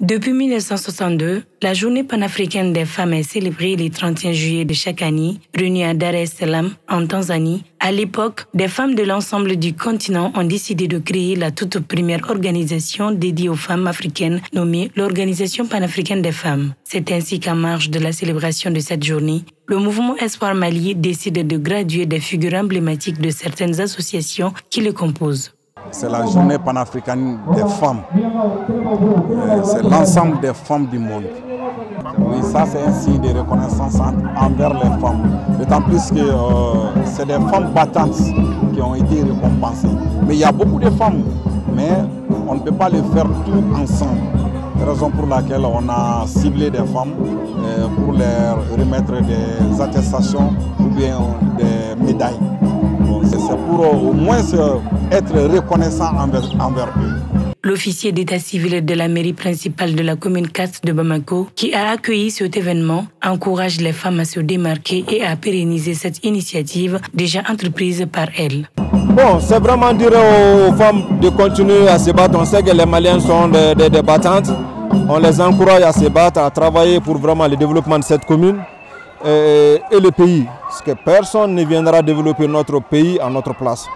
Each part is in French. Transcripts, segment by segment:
Depuis 1962, la Journée panafricaine des femmes est célébrée le 31 juillet de chaque année, réunie à Dar es Salaam, en Tanzanie. À l'époque, des femmes de l'ensemble du continent ont décidé de créer la toute première organisation dédiée aux femmes africaines, nommée l'Organisation panafricaine des femmes. C'est ainsi qu'en marge de la célébration de cette journée, le mouvement Espoir Mali décide de graduer des figures emblématiques de certaines associations qui le composent. C'est la journée panafricaine des femmes. C'est l'ensemble des femmes du monde. Oui, ça c'est un signe de reconnaissance envers les femmes. D'autant plus que c'est des femmes battantes qui ont été récompensées. Mais il y a beaucoup de femmes, mais on ne peut pas le faire tout ensemble. Raison pour laquelle on a ciblé des femmes pour leur remettre des attestations ou bien des médailles. C'est pour au moins être reconnaissant envers eux. L'officier d'état civil de la mairie principale de la commune 4 de Bamako, qui a accueilli cet événement, encourage les femmes à se démarquer et à pérenniser cette initiative déjà entreprise par elles. Bon, c'est vraiment dire aux femmes de continuer à se battre. On sait que les Maliens sont des battantes. On les encourage à se battre, à travailler pour vraiment le développement de cette commune et le pays. Parce que personne ne viendra développer notre pays à notre place.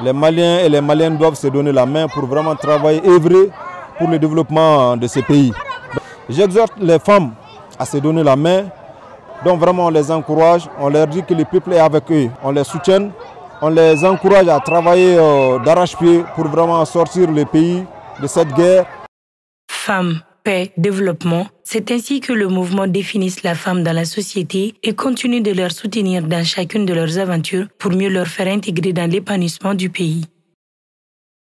Les Maliens et les Maliennes doivent se donner la main pour vraiment travailler, œuvrer pour le développement de ce pays. J'exhorte les femmes à se donner la main. Donc vraiment on les encourage, on leur dit que le peuple est avec eux. On les soutient, on les encourage à travailler d'arrache-pied pour vraiment sortir le pays de cette guerre. Femmes, paix, développement, c'est ainsi que le mouvement définit la femme dans la société et continue de leur soutenir dans chacune de leurs aventures pour mieux leur faire intégrer dans l'épanouissement du pays.